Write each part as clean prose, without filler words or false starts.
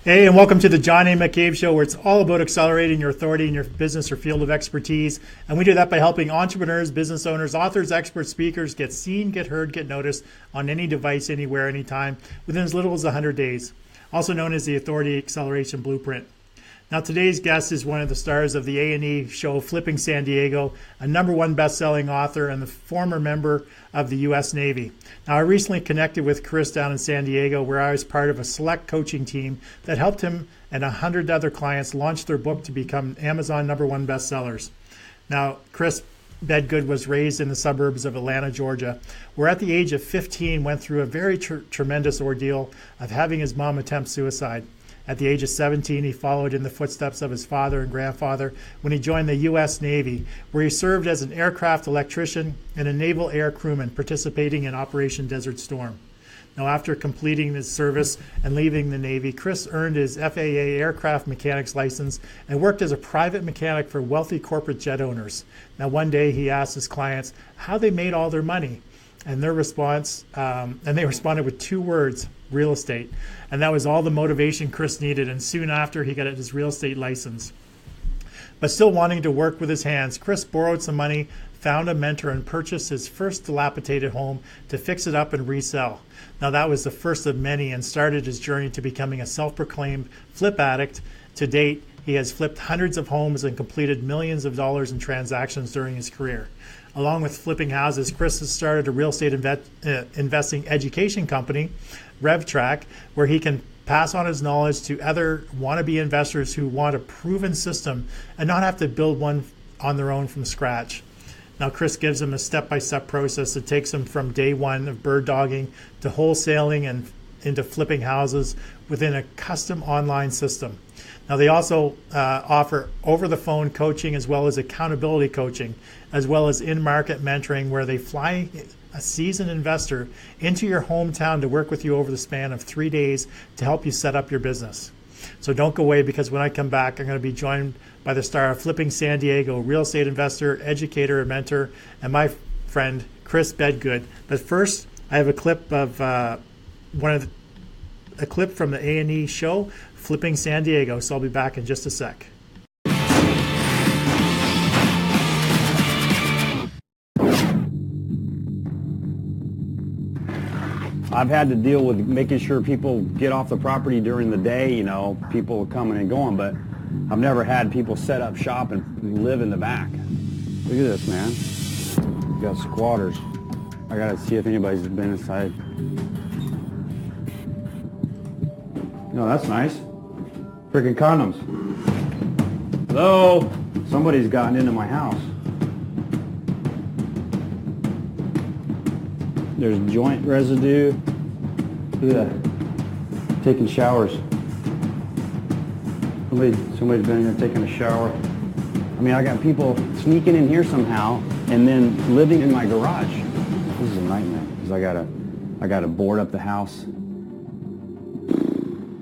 Hey, and welcome to the John A. McCabe Show, where it's all about accelerating your authority in your business or field of expertise. And we do that by helping entrepreneurs, business owners, authors, experts, speakers get seen, get heard, get noticed on any device, anywhere, anytime, within as little as 100 days, also known as the Authority Acceleration Blueprint. Now, today's guest is one of the stars of the A&E show, Flipping San Diego, a #1 best-selling author and the former member of the U.S. Navy. Now, I recently connected with Chris down in San Diego, where I was part of a select coaching team that helped him and 100 other clients launch their book to become Amazon #1 bestsellers. Now, Chris Bedgood was raised in the suburbs of Atlanta, Georgia, where at the age of 15 went through a very tremendous ordeal of having his mom attempt suicide. At the age of 17, he followed in the footsteps of his father and grandfather when he joined the U.S. Navy, where he served as an aircraft electrician and a naval air crewman participating in Operation Desert Storm. Now, after completing his service and leaving the Navy, Chris earned his FAA aircraft mechanic's license and worked as a private mechanic for wealthy corporate jet owners. Now, one day he asked his clients how they made all their money, and their response, and they responded with 2 words: real estate. And that was all the motivation Chris needed, and soon after he got his real estate license. But still wanting to work with his hands, Chris borrowed some money, found a mentor, and purchased his first dilapidated home to fix it up and resell. Now, that was the first of many and started his journey to becoming a self-proclaimed flip addict. To date, he has flipped hundreds of homes and completed millions of dollars in transactions during his career. Along with flipping houses, Chris has started a real estate investing education company, RevTrack, where he can pass on his knowledge to other wannabe investors who want a proven system and not have to build one on their own from scratch. Now, Chris gives them a step-by-step process that takes them from day one of bird dogging to wholesaling and into flipping houses within a custom online system. Now, they also offer over-the-phone coaching as well as accountability coaching, as well as in-market mentoring, where they fly a seasoned investor into your hometown to work with you over the span of 3 days to help you set up your business. So don't go away, because when I come back, I'm going to be joined by the star of Flipping San Diego, real estate investor, educator, and mentor, and my friend Chris Bedgood. But first, I have a clip of a clip from the A&E show, Flipping San Diego. So I'll be back in just a sec. I've had to deal with making sure people get off the property during the day, people coming and going, but I've never had people set up shop and live in the back. Look at this, man. We got squatters. I gotta see if anybody's been inside. No, that's nice. Freaking condoms. Hello? Somebody's gotten into my house. There's joint residue. Look at that. Taking showers. Somebody's been in here taking a shower. I mean, I got people sneaking in here somehow and then living in my garage. This is a nightmare, because I gotta board up the house.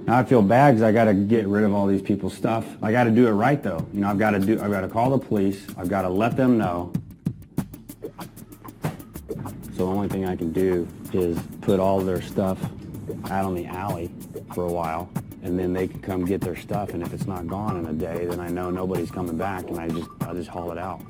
Now I feel bad because I gotta get rid of all these people's stuff. I gotta do it right though. I've gotta call the police. I've gotta let them know. So the only thing I can do is put all their stuff out on the alley for a while, and then they can come get their stuff, and if it's not gone in a day, then I know nobody's coming back, and I'll just haul it out.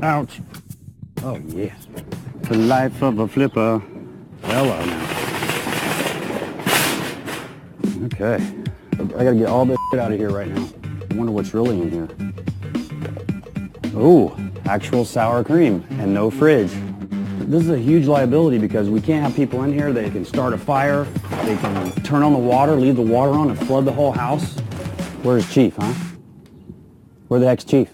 Ouch. Oh, yes. The life of a flipper. Hello now. Okay. I gotta get all this shit out of here right now. I wonder what's really in here. Ooh, actual sour cream and no fridge. This is a huge liability because we can't have people in here. They can start a fire. They can turn on the water, leave the water on, and flood the whole house. Where's Chief, huh? Where the heck's Chief?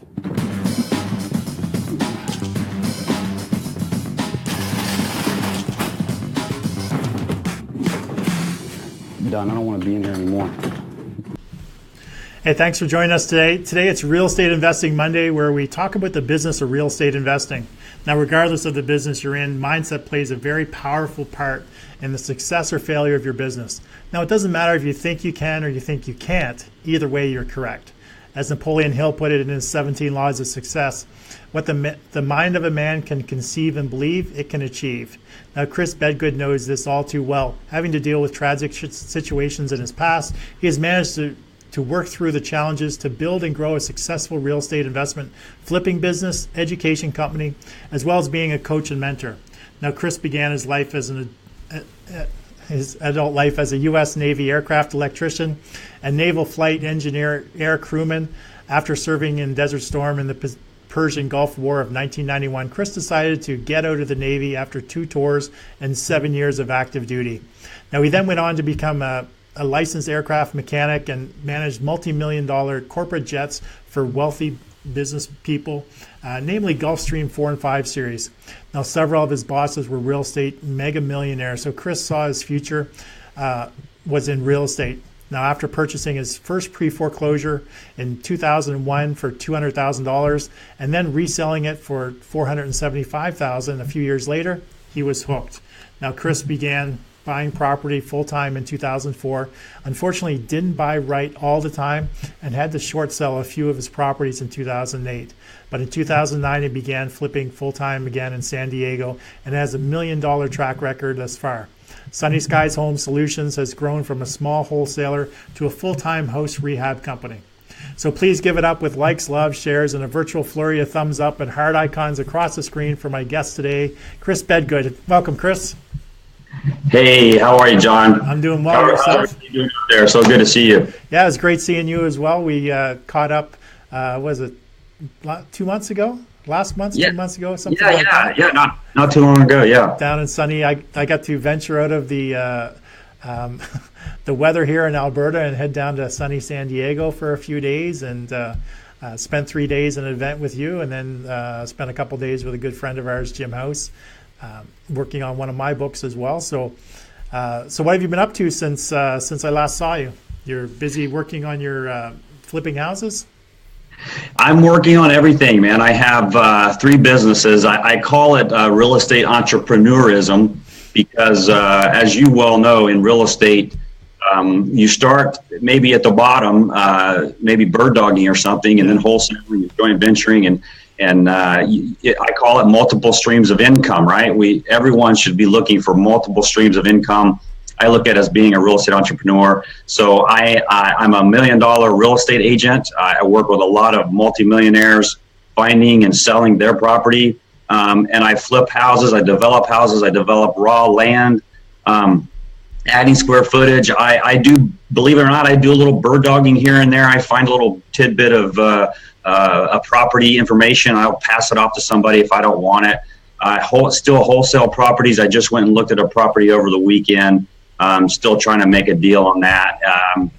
Done. I don't want to be in here anymore. Hey, thanks for joining us today. Today it's Real Estate Investing Monday, where we talk about the business of real estate investing. Now, regardless of the business you're in, mindset plays a very powerful part in the success or failure of your business. Now, it doesn't matter if you think you can or you think you can't. Either way, you're correct. as Napoleon Hill put it in his 17 Laws of Success. What the mind of a man can conceive and believe, it can achieve. Now, Chris Bedgood knows this all too well. Having to deal with tragic situations in his past, he has managed to work through the challenges to build and grow a successful real estate investment, flipping business, education company, as well as being a coach and mentor. Now, Chris began his life as his adult life as a U.S. Navy aircraft electrician and naval flight engineer, air crewman. After serving in Desert Storm in the Persian Gulf War of 1991, Chris decided to get out of the Navy after 2 tours and 7 years of active duty. Now, he then went on to become a licensed aircraft mechanic and managed multi-million-dollar corporate jets for wealthy business people, namely Gulfstream 4 and 5 series. Now, several of his bosses were real estate mega millionaires, so Chris saw his future was in real estate. Now, after purchasing his first pre-foreclosure in 2001 for $200,000 and then reselling it for $475,000 a few years later, he was hooked. Now, Chris began buying property full-time in 2004. Unfortunately, didn't buy right all the time and had to short sell a few of his properties in 2008. But in 2009, he began flipping full-time again in San Diego and has a $1 million track record thus far. Sunny Skies Home Solutions has grown from a small wholesaler to a full-time house rehab company. So please give it up with likes, love, shares, and a virtual flurry of thumbs up and heart icons across the screen for my guest today, Chris Bedgood. Welcome, Chris. Hey, how are you, John? I'm doing well. How are you doing out there? So good to see you. Yeah, it was great seeing you as well. We caught up, was it 2 months ago? Last month, Yeah. 2 months ago, something like that? Yeah, not too long ago, yeah. Down in sunny, I got to venture out of the the weather here in Alberta and head down to sunny San Diego for a few days and spent 3 days in an event with you, and then spent a couple days with a good friend of ours, Jim House, working on one of my books as well. So what have you been up to since I last saw you? You're busy working on your flipping houses? I'm working on everything, man. I have 3 businesses. I call it real estate entrepreneurism because, as you well know, in real estate, you start maybe at the bottom, maybe bird dogging or something, and then wholesaling, joint venturing, and I call it multiple streams of income, right? Everyone should be looking for multiple streams of income. I look at it as being a real estate entrepreneur. So I'm a $1 million real estate agent. I work with a lot of multimillionaires, finding and selling their property. And I flip houses, I develop raw land, adding square footage. I do, believe it or not, I do a little bird dogging here and there. I find a little tidbit of a property information. I'll pass it off to somebody if I don't want it. Still wholesale properties. I just went and looked at a property over the weekend. Still trying to make a deal on that.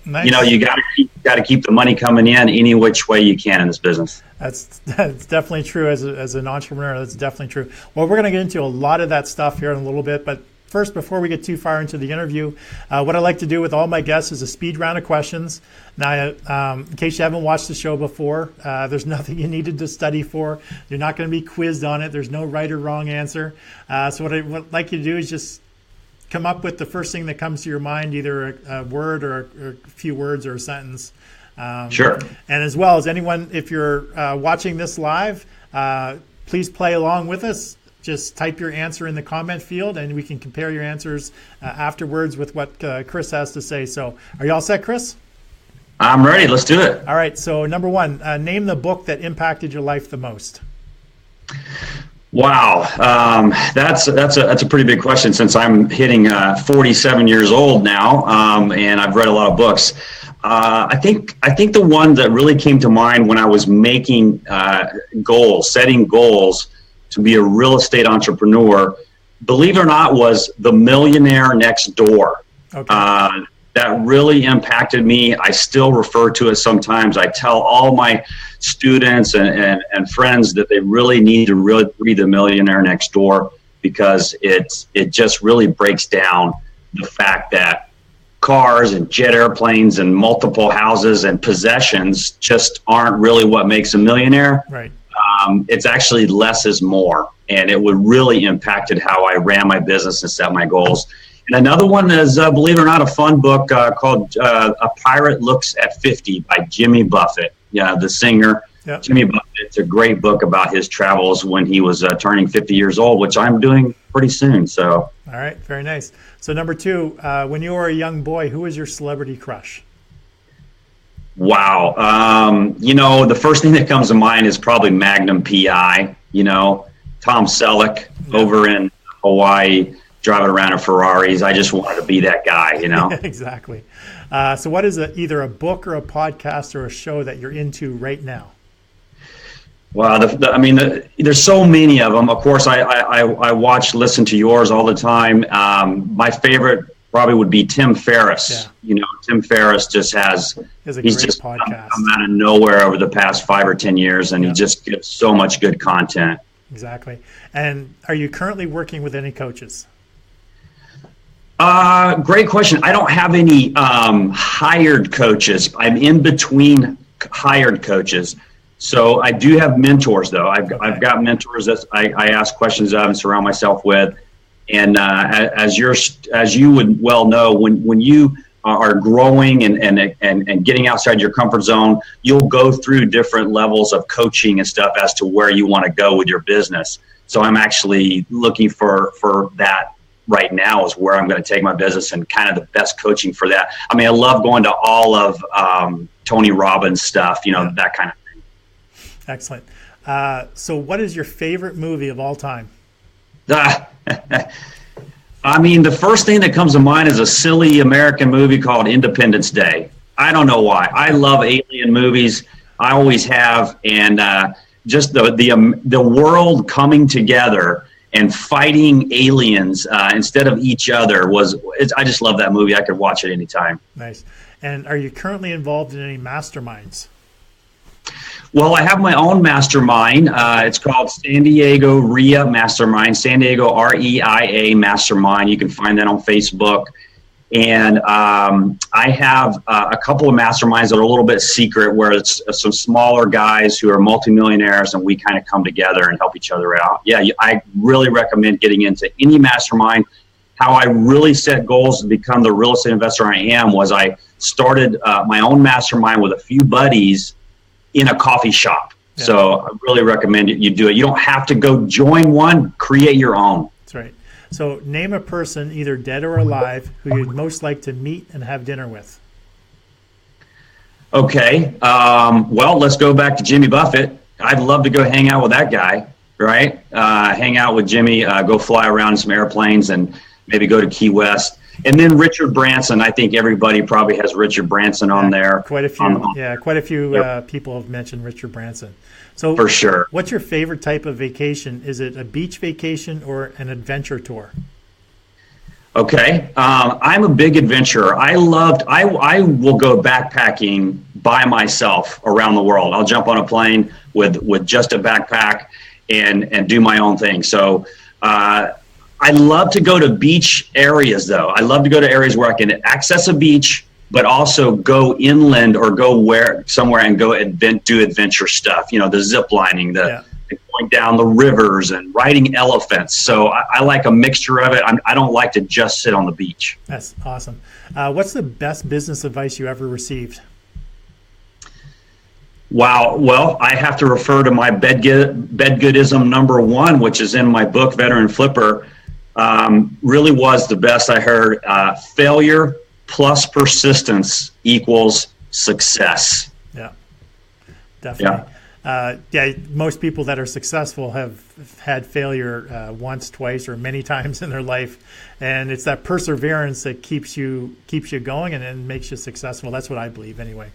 Nice. You know, you got to keep the money coming in any which way you can in this business. That's definitely true as an entrepreneur. That's definitely true. Well, we're going to get into a lot of that stuff here in a little bit, but first, before we get too far into the interview, what I like to do with all my guests is a speed round of questions. Now, in case you haven't watched the show before, there's nothing you needed to study for. You're not going to be quizzed on it. There's no right or wrong answer. So what I'd like you to do is just come up with the first thing that comes to your mind, either a word or a few words or a sentence. Sure. And as well as anyone, if you're watching this live, please play along with us. Just type your answer in the comment field, and we can compare your answers afterwards with what Chris has to say. So are you all set, Chris? I'm ready. Let's do it. All right. So number 1, name the book that impacted your life the most. Wow, that's a pretty big question since I'm hitting 47 years old now, and I've read a lot of books. I think the one that really came to mind when I was making setting goals to be a real estate entrepreneur, believe it or not, was The Millionaire Next Door. Okay. That really impacted me. I still refer to it sometimes. I tell all my students and friends that they really need to read The Millionaire Next Door because it just really breaks down the fact that cars and jet airplanes and multiple houses and possessions just aren't really what makes a millionaire. Right. It's actually less is more, and it would really impacted how I ran my business and set my goals. And another one is, believe it or not, a fun book called A Pirate Looks at 50 by Jimmy Buffett. the singer. Yep. Jimmy Buffett. It's a great book about his travels when he was turning 50 years old, which I'm doing pretty soon. So. All right, very nice. So number 2, when you were a young boy, who was your celebrity crush? Wow. The first thing that comes to mind is probably Magnum PI, Tom Selleck over in Hawaii, driving around in Ferraris. I just wanted to be that guy, Exactly. So what is either a book or a podcast or a show that you're into right now? Wow, there's so many of them. Of course, I listen to yours all the time. My favorite probably would be Tim Ferriss. Yeah. Tim Ferriss just he's just podcast. come out of nowhere over the past 5 or 10 years, and he just gives so much good content. Exactly. And are you currently working with any coaches? Great question. I don't have any hired coaches. I'm in between hired coaches. So I do have mentors, though. I've got mentors that I ask questions of and surround myself with. And as you would well know, when you are growing and getting outside your comfort zone, you'll go through different levels of coaching and stuff as to where you want to go with your business. So I'm actually looking for that right now, is where I'm going to take my business and kind of the best coaching for that. I mean, I love going to all of Tony Robbins stuff, that kind of thing. Excellent. So what is your favorite movie of all time? The first thing that comes to mind is a silly American movie called Independence Day. I don't know why. I love alien movies. I always have. And just the world coming together and fighting aliens instead of each other I just love that movie. I could watch it anytime. Nice. And are you currently involved in any masterminds? Well, I have my own mastermind. It's called San Diego RIA Mastermind, San Diego REIA Mastermind. You can find that on Facebook. And I have a couple of masterminds that are a little bit secret, where it's some smaller guys who are multimillionaires, and we kind of come together and help each other out. Yeah, I really recommend getting into any mastermind. How I really set goals to become the real estate investor I am was I started my own mastermind with a few buddies in a coffee shop. Yeah. So I really recommend you do it. You don't have to go join one, create your own. That's right. So name a person, either dead or alive, who you'd most like to meet and have dinner with. Okay. Well, let's go back to Jimmy Buffett. I'd love to go hang out with that guy, right? Hang out with Jimmy, go fly around in some airplanes and maybe go to Key West. And then Richard Branson. I think everybody probably has Richard Branson on there. Quite a few. Quite a few people have mentioned Richard Branson. So for sure. What's your favorite type of vacation? Is it a beach vacation or an adventure tour? Okay. I'm a big adventurer. I will go backpacking by myself around the world. I'll jump on a plane with just a backpack and do my own thing. So I love to go to beach areas, though. I love to go to areas where I can access a beach, but also go inland or go somewhere and go do adventure stuff. The zip lining, going down the rivers and riding elephants. So I like a mixture of it. I don't like to just sit on the beach. That's awesome. What's the best business advice you ever received? Wow. Well, I have to refer to my bedgoodism number 1, which is in my book, Veteran Flipper. Really was the best I heard. Failure plus persistence equals success. Yeah, definitely. Most people that are successful have had failure once, twice, or many times in their life, and it's that perseverance that keeps you going and makes you successful. That's what I believe, anyway.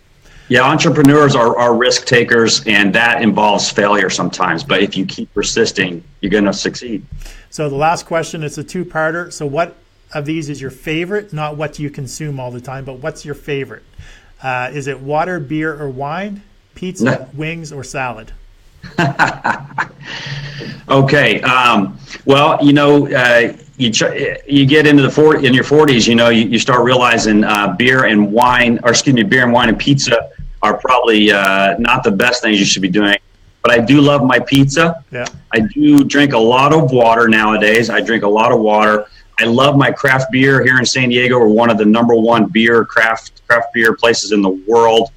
Yeah, entrepreneurs are risk takers, and that involves failure sometimes. But if you keep persisting, you're going to succeed. So the last question, it's a 2-parter. So what of these is your favorite? Not what you consume all the time, but what's your favorite? Is it water, beer, or wine? Pizza, wings, or salad? Okay. Well, you get into in your 40s, you start realizing beer and wine and pizza are probably not the best things you should be doing. But I do love my pizza. Yeah. I do drink a lot of water nowadays. I drink a lot of water. I love my craft beer here in San Diego. We're one of the number 1 craft beer places in the world.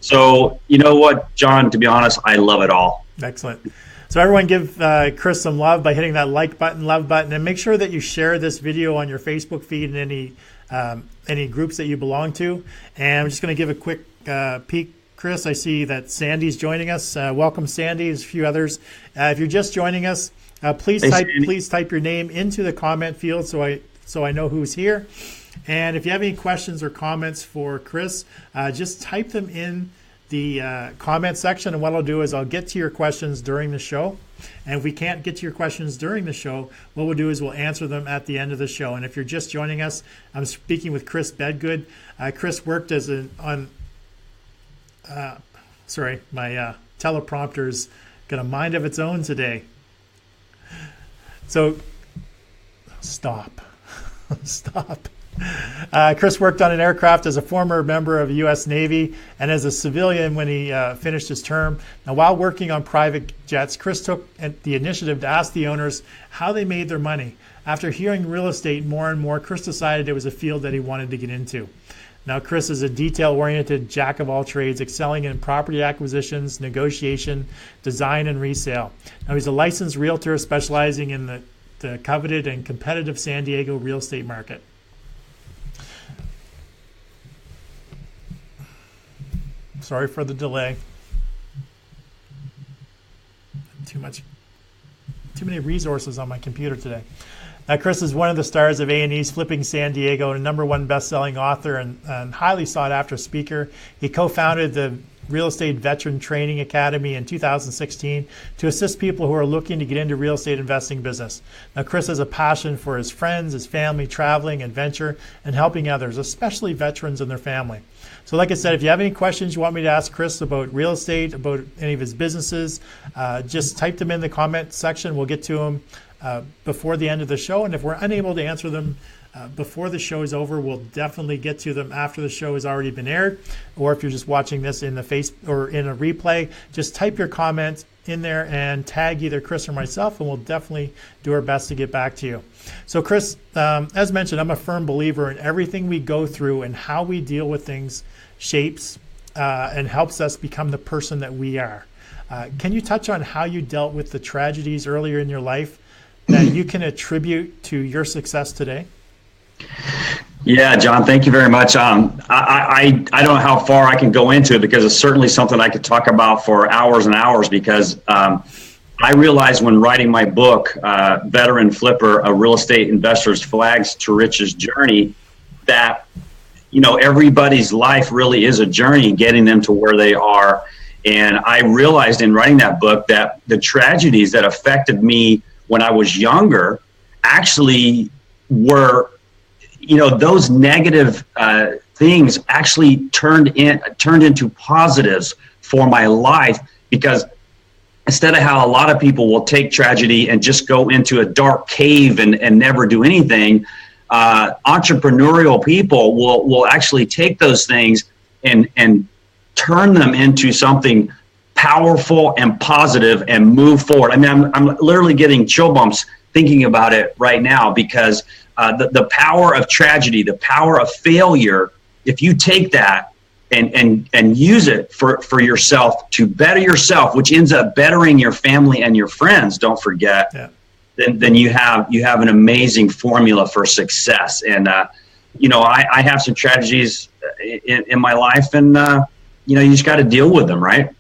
So you know what, John, to be honest, I love it all. Excellent. So everyone give Chris some love by hitting that like button, love button, and make sure that you share this video on your Facebook feed and any groups that you belong to. And I'm just going to give a quick peek. Chris, I see that Sandy's joining us. Welcome, Sandy. There's a few others. If you're just joining us, please type your name into the comment field so I know who's here. And if you have any questions or comments for Chris, just type them in the comment section, and what I'll do is I'll get to your questions during the show. And if we can't get to your questions during the show, what we'll do is we'll answer them at the end of the show. And if you're just joining us, I'm speaking with Chris Bedgood. Chris worked as my teleprompter's got a mind of its own today. So stop. Chris worked on an aircraft as a former member of the U.S. Navy and as a civilian when he finished his term. Now, while working on private jets, Chris took the initiative to ask the owners how they made their money. After hearing real estate more and more, Chris decided it was a field that he wanted to get into. Now, Chris is a detail-oriented jack of all trades, excelling in property acquisitions, negotiation, design, and resale. Now, he's a licensed realtor specializing in the coveted and competitive San Diego real estate market. Sorry for the delay. Too many resources on my computer today. Chris is one of the stars of A&E's Flipping San Diego, and a #1 best-selling author and highly sought-after speaker. He co-founded the Real Estate Veteran Training Academy in 2016 to assist people who are looking to get into real estate investing business. Now, Chris has a passion for his friends, his family, traveling, adventure, and helping others, especially veterans and their family. So like I said, if you have any questions you want me to ask Chris about real estate, about any of his businesses, just type them in the comment section. We'll get to them before the end of the show. And if we're unable to answer them before the show is over, we'll definitely get to them after the show has already been aired. Or if you're just watching this in the or in a replay, just type your comments in there and tag either Chris or myself, and we'll definitely do our best to get back to you. So Chris, as mentioned, I'm a firm believer in everything we go through and how we deal with things shapes and helps us become the person that we are. Can you touch on how you dealt with the tragedies earlier in your life that you can attribute to your success today? Yeah, John, thank you very much. I don't know how far I can go into it because it's certainly something I could talk about for hours and hours because I realized when writing my book, Veteran Flipper, A Real Estate Investor's Flags to Riches Journey, that, you know, everybody's life really is a journey getting them to where they are. And I realized in writing that book that the tragedies that affected me when I was younger actually were, you know, those negative things actually turned into positives for my life, because instead of how a lot of people will take tragedy and just go into a dark cave and never do anything, entrepreneurial people will actually take those things and turn them into something powerful and positive and move forward. I mean, I'm literally getting chill bumps thinking about it right now because the power of tragedy, the power of failure, if you take that and use it for yourself to better yourself, which ends up bettering your family and your friends, don't forget, yeah. then you have an amazing formula for success. And, you know, I have some tragedies in my life, and, you know, you just got to deal with them, right?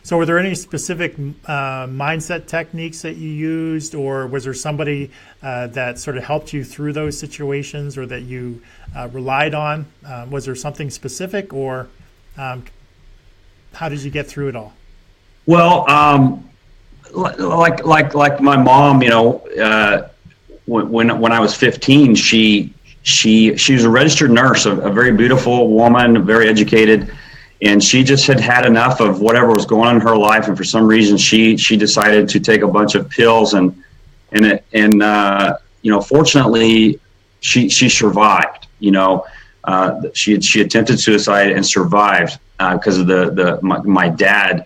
So were there any specific mindset techniques that you used, or was there somebody that sort of helped you through those situations, or that you relied on? Was there something specific, or how did you get through it all? Well, like my mom, you know, when I was 15, she was a registered nurse, a very beautiful woman, very educated. And she just had enough of whatever was going on in her life, and for some reason she decided to take a bunch of pills, and you know, fortunately she survived. You know, she attempted suicide and survived because of my dad.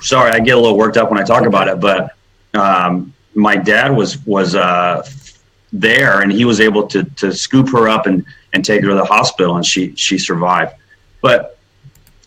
Sorry, I get a little worked up when I talk about it, but my dad was there, and he was able to scoop her up and take her to the hospital, and she survived. But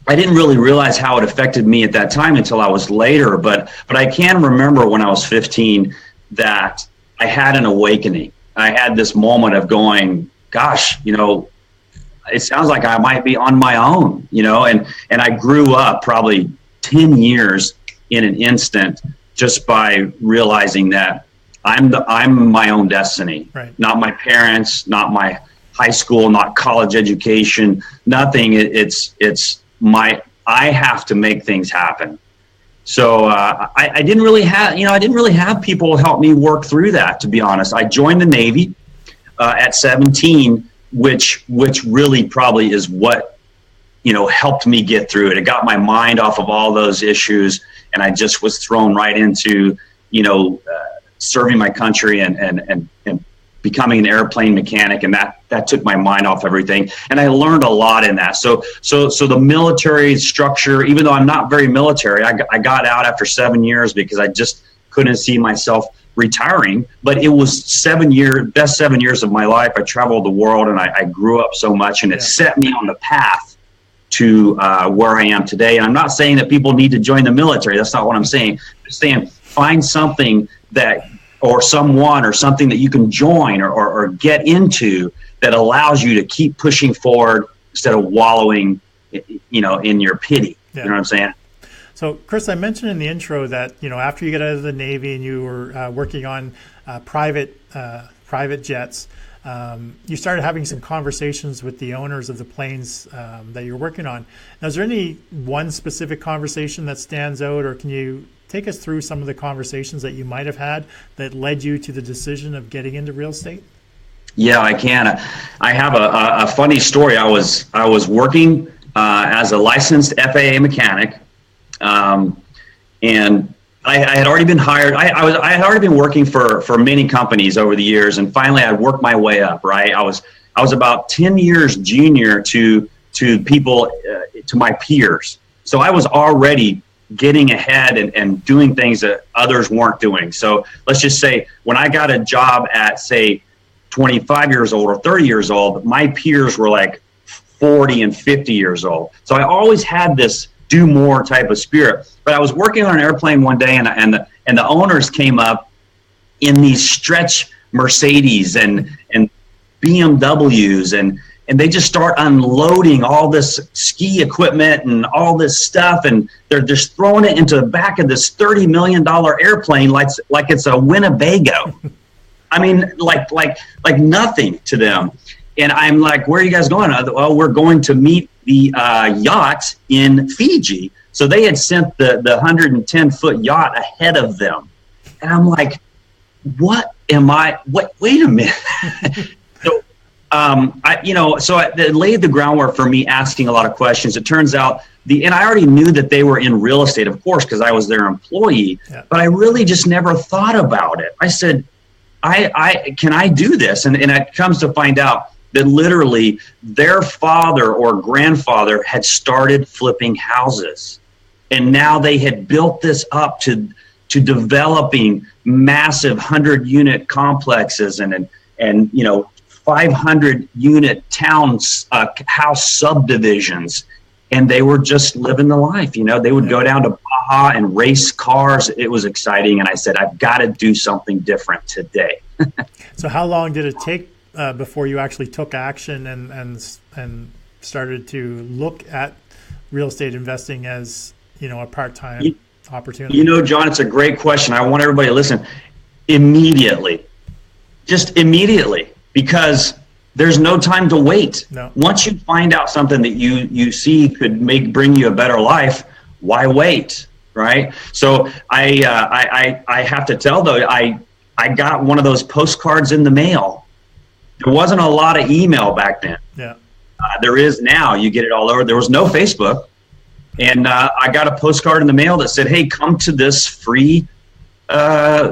I didn't really realize how it affected me at that time until I was later. But I can remember when I was 15 that I had an awakening. I had this moment of going, gosh, it sounds like I might be on my own, and I grew up probably 10 years in an instant just by realizing that I'm my own destiny, right. Not my parents, not my high school, not college education, nothing. I have to make things happen. So I didn't really have people help me work through that, to be honest. I joined the Navy at 17, which really probably is what, helped me get through it. It got my mind off of all those issues, and I just was thrown right into, serving my country and becoming an airplane mechanic, and that took my mind off everything. And I learned a lot in that. So the military structure, even though I'm not very military, I got out after 7 years because I just couldn't see myself retiring. But it was best 7 years of my life. I traveled the world, and I grew up so much, and it set me on the path to where I am today. And I'm not saying that people need to join the military. That's not what I'm saying. I'm just saying find something or someone or something that you can join or get into that allows you to keep pushing forward instead of wallowing, in your pity. Yeah. You know what I'm saying? So, Chris, I mentioned in the intro that, after you got out of the Navy and you were working on private jets, you started having some conversations with the owners of the planes that you're working on. Now, is there any one specific conversation that stands out, or can you take us through some of the conversations that you might have had that led you to the decision of getting into real estate? Yeah, I can. I have a funny story. I was working as a licensed FAA mechanic, and I had already been hired. I had already been working for many companies over the years, and finally I worked my way up. Right, I was about 10 years junior to people, to my peers. So I was already getting ahead and doing things that others weren't doing. So let's just say when I got a job at, say, 25 years old or 30 years old, my peers were like 40 and 50 years old. So I always had this do more type of spirit. But I was working on an airplane one day, and the owners came up in these stretch Mercedes and BMWs, and they just start unloading all this ski equipment and all this stuff, and they're just throwing it into the back of this $30 million airplane like it's a Winnebago. I mean, like nothing to them. And I'm like, where are you guys going? Well, we're going to meet the yacht in Fiji. So they had sent the 110-foot yacht ahead of them. And I'm like, wait a minute. So I laid the groundwork for me asking a lot of questions. It turns out and I already knew that they were in real estate, of course, because I was their employee, but I really just never thought about it. I said, can I do this? And it comes to find out that literally their father or grandfather had started flipping houses. And now they had built this up to developing massive 100-unit complexes and 500-unit towns, house subdivisions, and they were just living the life. They would go down to Baja and race cars. It was exciting, and I said, I've got to do something different today. So how long did it take before you actually took action and started to look at real estate investing as a part-time opportunity? John, it's a great question. I want everybody to listen. Immediately. Just immediately. Because there's no time to wait. No. Once you find out something that you see could bring you a better life, why wait, right? So I have to tell though, I got one of those postcards in the mail. There wasn't a lot of email back then. Yeah. There is now. You get it all over. There was no Facebook, and I got a postcard in the mail that said, "Hey, come to this free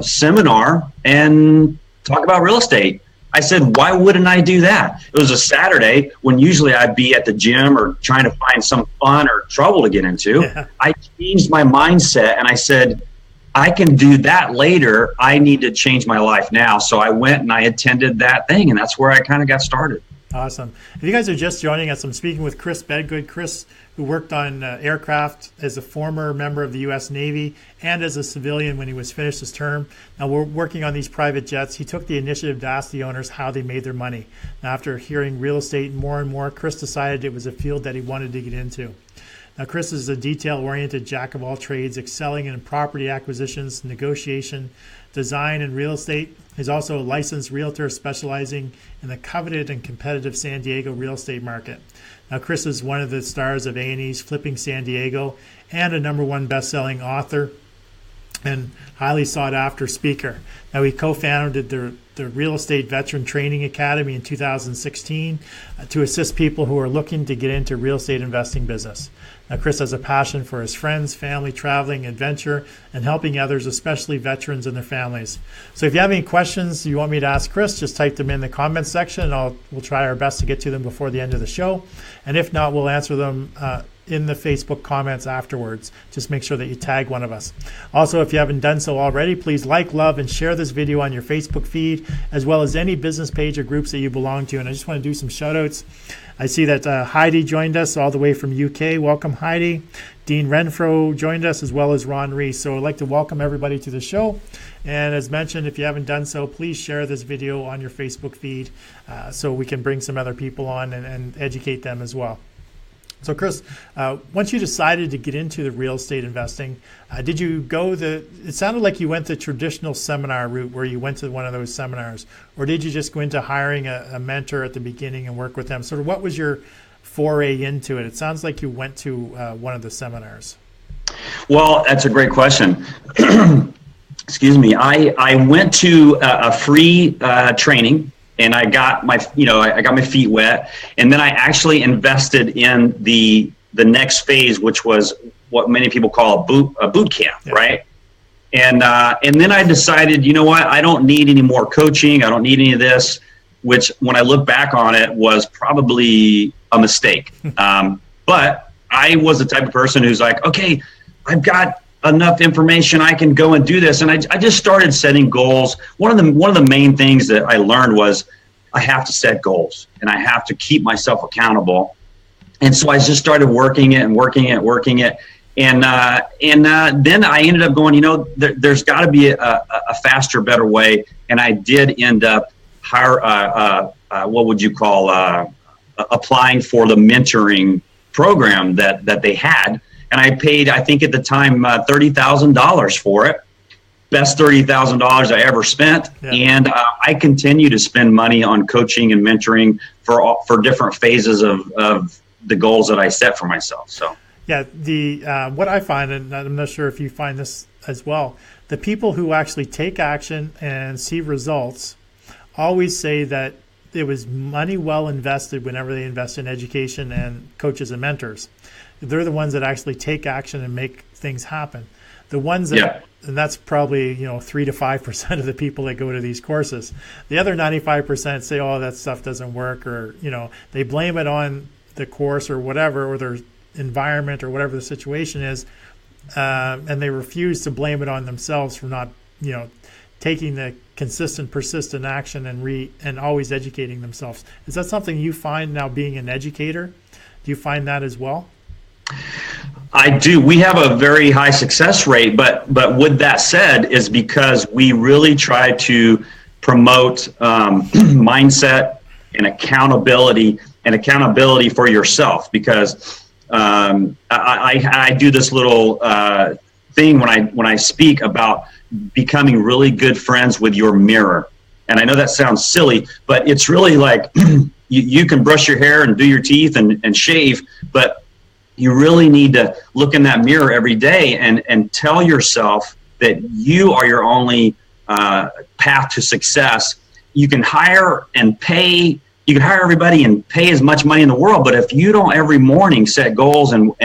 seminar and talk about real estate." I said, why wouldn't I do that? It was a Saturday when usually I'd be at the gym or trying to find some fun or trouble to get into. Yeah. I changed my mindset and I said, I can do that later. I need to change my life now. So I went and I attended that thing, and that's where I kind of got started. Awesome. If you guys are just joining us, I'm speaking with Chris Bedgood. Chris, who worked on aircraft as a former member of the U.S. Navy and as a civilian when he was finished his term. Now we're working on these private jets. He took the initiative to ask the owners how they made their money. Now, after hearing real estate more and more, Chris decided it was a field that he wanted to get into. Now, Chris is a detail-oriented jack of all trades, excelling in property acquisitions, negotiation, design, and real estate. He's also a licensed realtor specializing in the coveted and competitive San Diego real estate market. Now, Chris is one of the stars of A&E's Flipping San Diego and a #1 best-selling author and highly sought-after speaker. Now, he co-founded the Real Estate Veteran Training Academy in 2016 to assist people who are looking to get into real estate investing business. Now, Chris has a passion for his friends, family, traveling, adventure, and helping others, especially veterans and their families. So if you have any questions you want me to ask Chris, just type them in the comments section, and we'll try our best to get to them before the end of the show. And if not, we'll answer them in the Facebook comments afterwards. Just make sure that you tag one of us. Also, if you haven't done so already, please like, love, and share this video on your Facebook feed, as well as any business page or groups that you belong to. And I just want to do some shout outs. I see that Heidi joined us all the way from UK. Welcome, Heidi. Dean Renfro joined us, as well as Ron Reese. So I'd like to welcome everybody to the show. And as mentioned, if you haven't done so, please share this video on your Facebook feed so we can bring some other people on and educate them as well. So Chris, once you decided to get into the real estate investing, did you go it sounded like you went the traditional seminar route where you went to one of those seminars, or did you just go into hiring a mentor at the beginning and work with them? Sort of what was your foray into it? It sounds like you went to one of the seminars. Well, that's a great question. Excuse me. I went to a free training. And I got my feet wet, and then I actually invested in the next phase, which was what many people call a boot camp, yeah. Right? And then I decided, you know what, I don't need any more coaching. I don't need any of this, which when I look back on it was probably a mistake. But I was the type of person who's like, okay, I've got enough information, I can go and do this. And I just started setting goals. One of the main things that I learned was I have to set goals and I have to keep myself accountable. And so I just started working it. And then I ended up going, there's got to be a faster, better way. And I did end up applying for the mentoring program that they had. And I paid, I think at the time, $30,000 for it. Best $30,000 I ever spent. Yeah. And I continue to spend money on coaching and mentoring for different phases of the goals that I set for myself. So yeah, what I find, and I'm not sure if you find this as well, the people who actually take action and see results always say that it was money well invested whenever they invest in education and coaches and mentors. They're the ones that actually take action and make things happen. The ones that, and that's probably 3 to 5% of the people that go to these courses. The other 95% say, "Oh, that stuff doesn't work," or they blame it on the course or whatever, or their environment or whatever the situation is, and they refuse to blame it on themselves for not taking the consistent, persistent action and always educating themselves. Is that something you find now being an educator? Do you find that as well? I do. We have a very high success rate, but with that said, is because we really try to promote mindset and accountability for yourself. Because I do this little thing when I speak about becoming really good friends with your mirror. And I know that sounds silly, but it's really like you can brush your hair and do your teeth and shave, but you really need to look in that mirror every day and tell yourself that you are your only path to success. You can hire everybody and pay as much money in the world, but if you don't every morning set goals and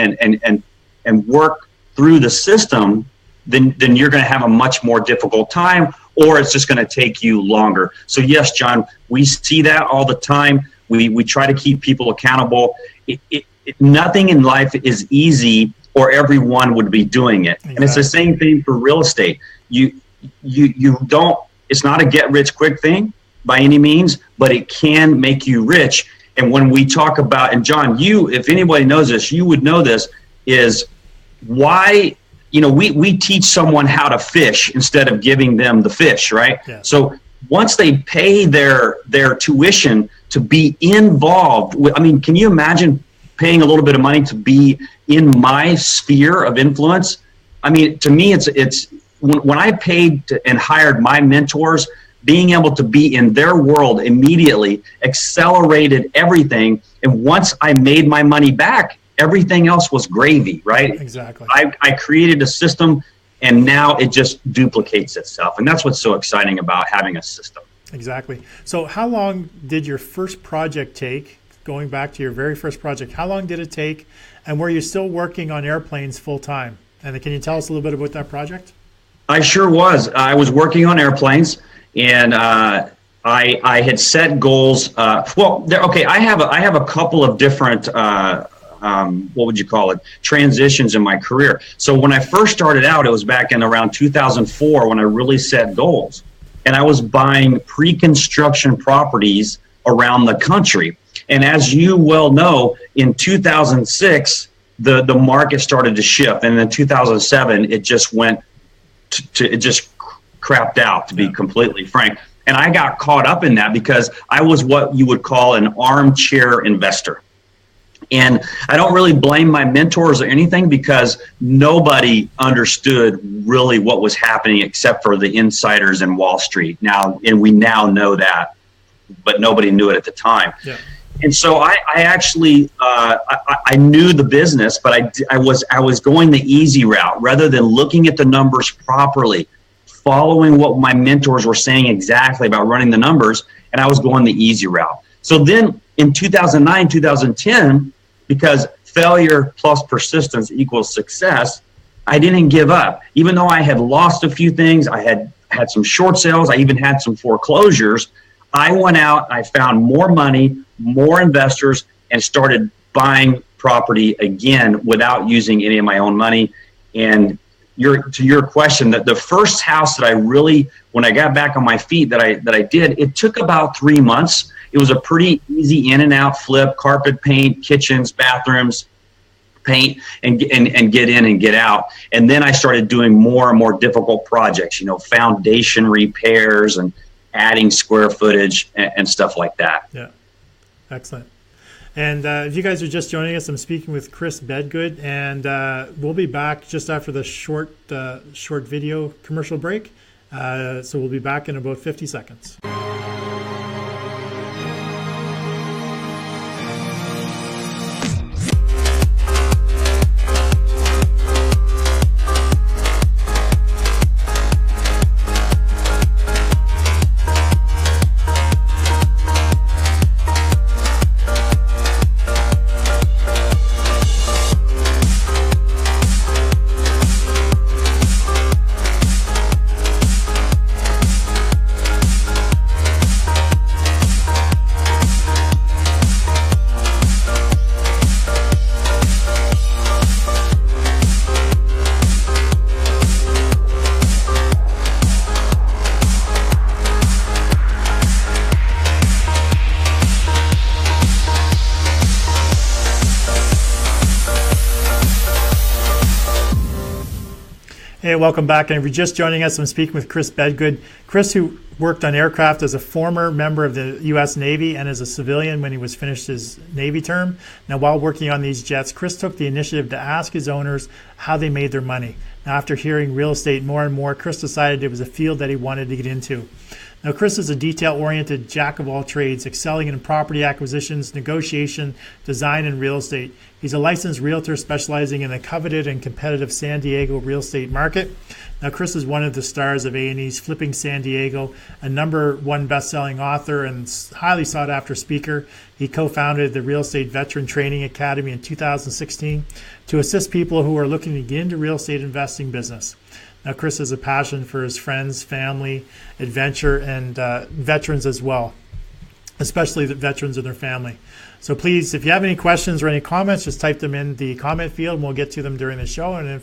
work through the system, then you're going to have a much more difficult time, or it's just going to take you longer. So yes, John, we see that all the time. We try to keep people accountable. Nothing in life is easy, or everyone would be doing it. Exactly. And it's the same thing for real estate. You don't. It's not a get rich quick thing by any means, but it can make you rich And when we talk about, and John, you, if anybody knows this, you would know this, is why, we teach someone how to fish instead of giving them the fish, right? Yeah. So once they pay their tuition to be involved with, can you imagine paying a little bit of money to be in my sphere of influence? To me, it's when I paid and hired my mentors, being able to be in their world immediately accelerated everything. And once I made my money back, everything else was gravy, right? Exactly. I created a system, and now it just duplicates itself. And that's what's so exciting about having a system. Exactly. So how long did your first project take, going back to your very first project, how long did it take? And were you still working on airplanes full time? And can you tell us a little bit about that project? I sure was. I was working on airplanes, and I had set goals. I have a couple of different, what would you call it, transitions in my career. So when I first started out, it was back in around 2004 when I really set goals. And I was buying pre-construction properties around the country. And as you well know, in 2006, the market started to shift. And in 2007, it just went it just crapped out, to be completely frank. And I got caught up in that because I was what you would call an armchair investor. And I don't really blame my mentors or anything, because nobody understood really what was happening except for the insiders in Wall Street now. And we now know that, but nobody knew it at the time. Yeah. And so I actually, I knew the business, but I was going the easy route rather than looking at the numbers properly, following what my mentors were saying exactly about running the numbers, and I was going the easy route. So then in 2009, 2010, because failure plus persistence equals success, I didn't give up. Even though I had lost a few things, I had some short sales, I even had some foreclosures, I went out, I found more money, more investors, and started buying property again without using any of my own money. And to your question, that the first house that I really, when I got back on my feet, that I did, it took about 3 months. It was a pretty easy in and out flip, carpet paint, kitchens, bathrooms, paint, and get in and get out. And then I started doing more and more difficult projects, foundation repairs and adding square footage and stuff like that. Yeah, excellent. And if you guys are just joining us, I'm speaking with Chris Bedgood, and we'll be back just after the short video commercial break. So we'll be back in about 50 seconds. Hey, welcome back. And if you're just joining us, I'm speaking with Chris Bedgood. Chris, who worked on aircraft as a former member of the U.S. Navy and as a civilian when he was finished his Navy term. Now, while working on these jets, Chris took the initiative to ask his owners how they made their money. Now, after hearing real estate more and more, Chris decided it was a field that he wanted to get into. Now, Chris is a detail-oriented jack of all trades, excelling in property acquisitions, negotiation, design, and real estate. He's a licensed realtor specializing in the coveted and competitive San Diego real estate market. Now, Chris is one of the stars of A&E's Flipping San Diego, a #1 best-selling author and highly sought-after speaker. He co-founded the Real Estate Veteran Training Academy in 2016 to assist people who are looking to get into real estate investing business. Now, Chris has a passion for his friends, family, adventure, and veterans as well, especially the veterans and their family. So please, if you have any questions or any comments, just type them in the comment field and we'll get to them during the show. And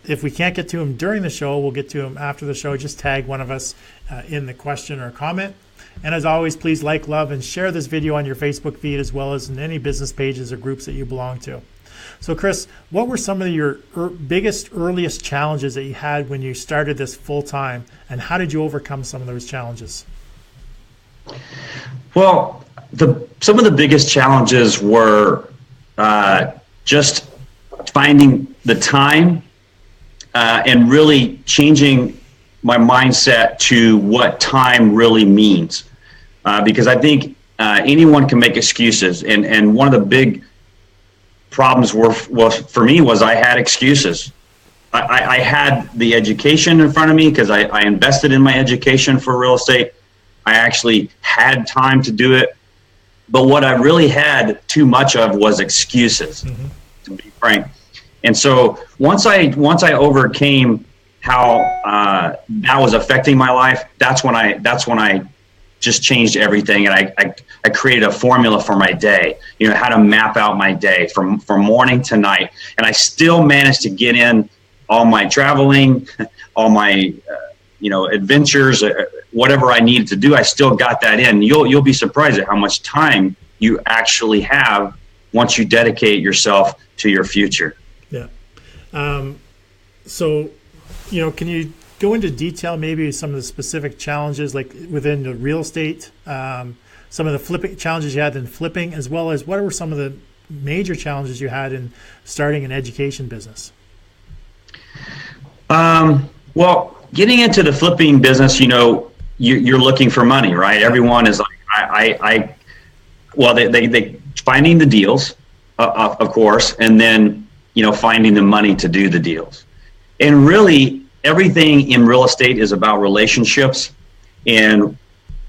if we can't get to them during the show, we'll get to them after the show. Just tag one of us in the question or comment. And as always, please like, love, and share this video on your Facebook feed as well as in any business pages or groups that you belong to. So Chris, what were some of your biggest, earliest challenges that you had when you started this full-time, and how did you overcome some of those challenges? Well, some of the biggest challenges were just finding the time and really changing my mindset to what time really means. Because I think anyone can make excuses. And one of the big problems for me was I had excuses. I had the education in front of me because I invested in my education for real estate. I actually had time to do it. But what I really had too much of was excuses, to be frank. And so once I overcame how that was affecting my life, that's when I just changed everything, and I created a formula for my day, how to map out my day from morning to night. And I still managed to get in all my traveling, all my adventures, whatever I needed to do. I still got that in. You'll be surprised at how much time you actually have once you dedicate yourself to your future. Yeah. So, can you go into detail, maybe some of the specific challenges, like within the real estate, some of the flipping challenges you had in flipping, as well as what were some of the major challenges you had in starting an education business? Well, getting into the flipping business, you're looking for money, right? Everyone is like, they finding the deals, of course, and then, finding the money to do the deals. And really, everything in real estate is about relationships, and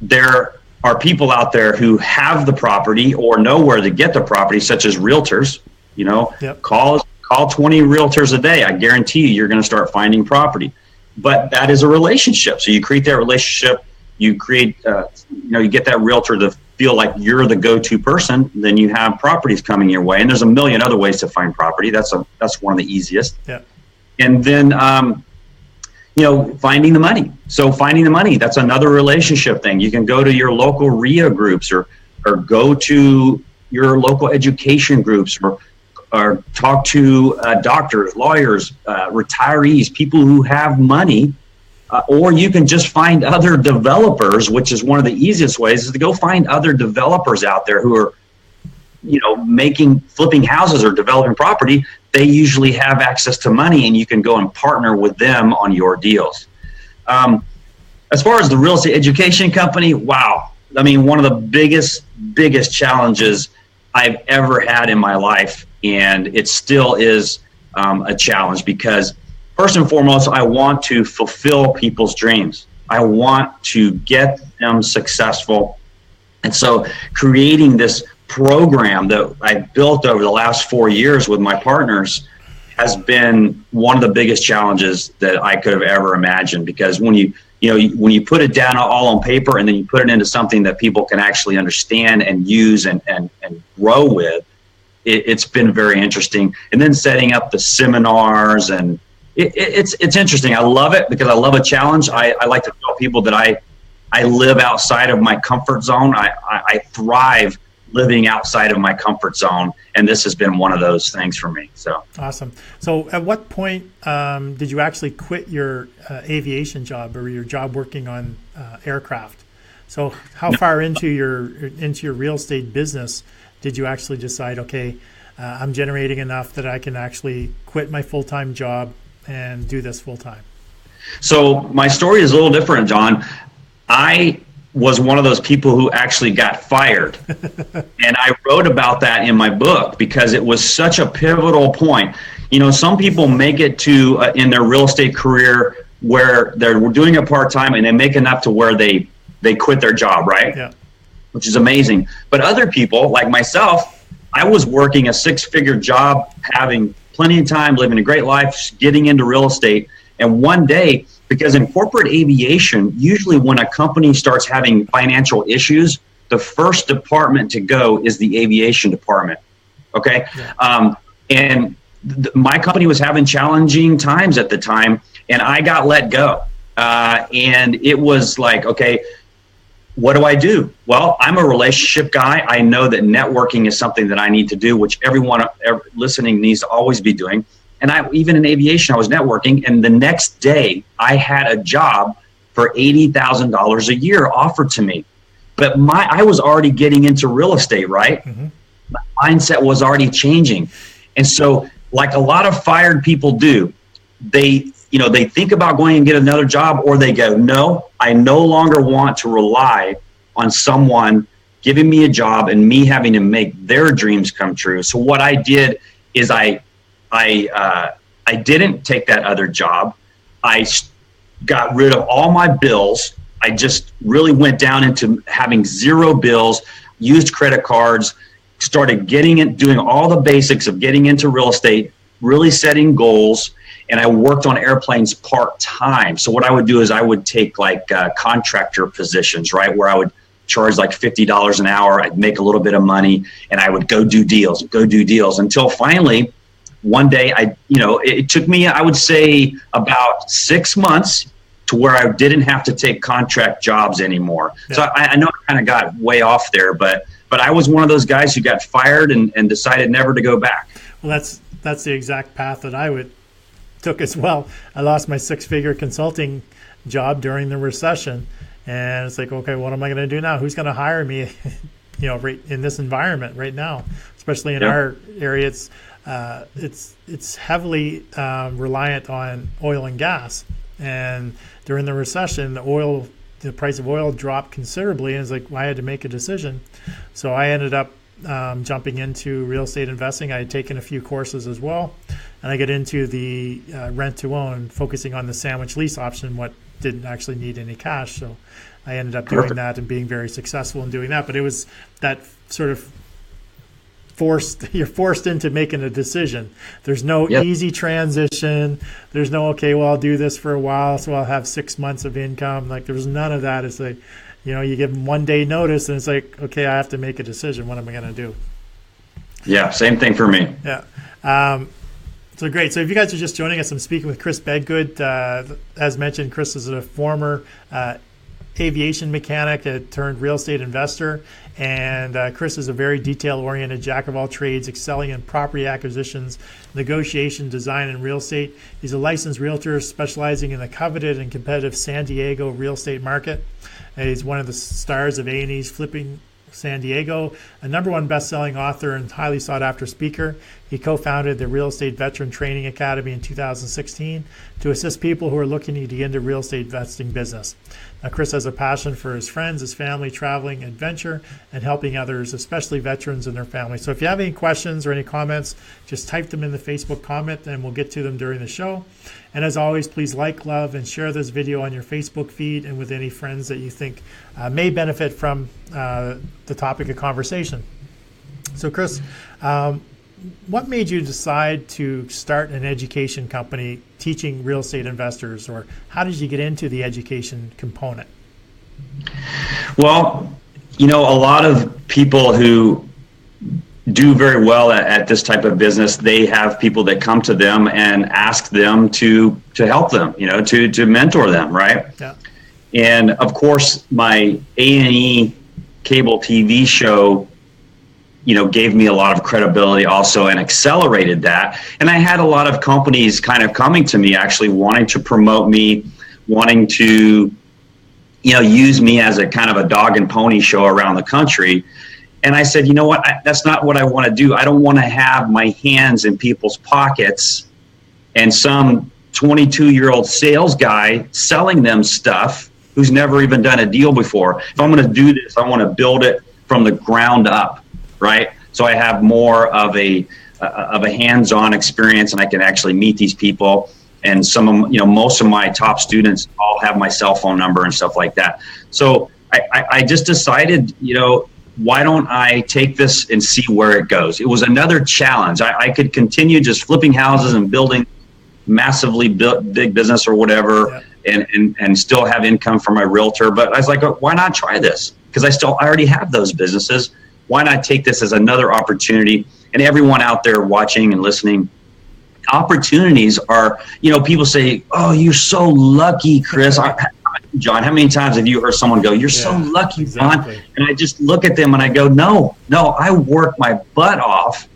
there are people out there who have the property or know where to get the property, such as realtors. Yep. Call 20 realtors a day. I guarantee you're going to start finding property. But that is a relationship. So you create that relationship, you create, you get that realtor to feel like you're the go-to person, then you have properties coming your way. And there's a million other ways to find property. That's one of the easiest. Yeah. And then, finding the money. So finding the money, that's another relationship thing. You can go to your local RIA groups or go to your local education groups or talk to doctors, lawyers, retirees, people who have money, or you can just find other developers, which is one of the easiest ways, is to go find other developers out there who are, flipping houses or developing property. They usually have access to money, and you can go and partner with them on your deals. As far as the real estate education company, wow. I mean, one of the biggest challenges I've ever had in my life, and it still is a challenge, because first and foremost, I want to fulfill people's dreams. I want to get them successful. And so creating this program that I built over the last 4 years with my partners has been one of the biggest challenges that I could have ever imagined, because when you put it down all on paper and then you put it into something that people can actually understand and use and grow with, it's been very interesting. And then setting up the seminars, and it's interesting. I love it because I love a challenge. I like to tell people that I live outside of my comfort zone. I thrive living outside of my comfort zone, and this has been one of those things for me. So awesome. So at what point did you actually quit your aviation job or your job working on aircraft? So how far into your real estate business did you actually decide, okay, I'm generating enough that I can actually quit my full-time job and do this full-time? So my story is a little different, John. I was one of those people who actually got fired. And I wrote about that in my book because it was such a pivotal point. Some people make it to in their real estate career where they're doing it part-time and they make enough to where they quit their job, right? Yeah. Which is amazing. But other people, like myself, I was working a 6-figure job, having plenty of time, living a great life, getting into real estate. And one day, because in corporate aviation, usually when a company starts having financial issues, the first department to go is the aviation department. Okay. Yeah. My company was having challenging times at the time, and I got let go. And it was like, okay, what do I do? Well, I'm a relationship guy. I know that networking is something that I need to do, which everyone listening needs to always be doing. And even in aviation, I was networking. And the next day, I had a job for $80,000 a year offered to me. But I was already getting into real estate, right? Mm-hmm. My mindset was already changing. And so, like a lot of fired people do, they think about going and get another job, or they go, no, I no longer want to rely on someone giving me a job and me having to make their dreams come true. So what I did is I didn't take that other job. I got rid of all my bills. I just really went down into having zero bills, used credit cards, started doing all the basics of getting into real estate, really setting goals. And I worked on airplanes part-time. So what I would do is I would take like contractor positions, right, where I would charge like $50 an hour. I'd make a little bit of money, and I would go do deals until finally one day it took me, I would say, about 6 months to where I didn't have to take contract jobs anymore. Yeah. So I know I kind of got way off there, but I was one of those guys who got fired and decided never to go back. Well, that's the exact path that I took as well. I lost my 6-figure consulting job during the recession, and it's like, okay, what am I going to do now? Who's going to hire me? Right in this environment right now, especially in our area, it's heavily reliant on oil and gas. And during the recession, the price of oil dropped considerably, and it's like, I had to make a decision. So I ended up jumping into real estate investing. I had taken a few courses as well, and I got into the rent to own, focusing on the sandwich lease option, what didn't actually need any cash. So I ended up doing that and being very successful in doing that. But it was that sort of you're forced into making a decision. There's no easy transition. There's no, okay, well, I'll do this for a while, so I'll have 6 months of income. Like, there was none of that. It's like, you give them 1 day notice, and it's like, okay, I have to make a decision. What am I going to do? Yeah, same thing for me. Yeah. So great. So if you guys are just joining us, I'm speaking with Chris Bedgood. As mentioned, Chris is a former aviation mechanic turned real estate investor. And Chris is a very detail-oriented jack of all trades, excelling in property acquisitions, negotiation, design, and real estate. He's a licensed realtor specializing in the coveted and competitive San Diego real estate market. He's one of the stars of A&E's Flipping San Diego, a #1 best-selling author and highly sought-after speaker. He co-founded the Real Estate Veteran Training Academy in 2016 to assist people who are looking to get into real estate investing business. Now, Chris has a passion for his friends, his family, traveling, adventure, and helping others, especially veterans and their families. So if you have any questions or any comments, just type them in the Facebook comment and we'll get to them during the show. And as always, please like, love, and share this video on your Facebook feed and with any friends that you think may benefit from the topic of conversation. So Chris, what made you decide to start an education company teaching real estate investors, or how did you get into the education component? Well, a lot of people who do very well at this type of business, they have people that come to them and ask them to help them, to mentor them, right? Yeah. And of course, my A&E cable TV show, gave me a lot of credibility also and accelerated that. And I had a lot of companies kind of coming to me, actually wanting to promote me, wanting to, use me as a kind of a dog and pony show around the country. And I said, that's not what I want to do. I don't want to have my hands in people's pockets and some 22-year-old sales guy selling them stuff who's never even done a deal before. If I'm going to do this, I want to build it from the ground up, right? So I have more of a hands-on experience, and I can actually meet these people. And some of most of my top students all have my cell phone number and stuff like that. So I just decided, why don't I take this and see where it goes? It was another challenge. I could continue just flipping houses and building massively big business or whatever, and still have income from my realtor. But I was like, why not try this? Because I already have those businesses. Why not take this as another opportunity? And everyone out there watching and listening, opportunities are, people say, oh, you're so lucky, Chris. John, how many times have you heard someone go, "You're so lucky, John"? Exactly. And I just look at them and I go, no, I work my butt off,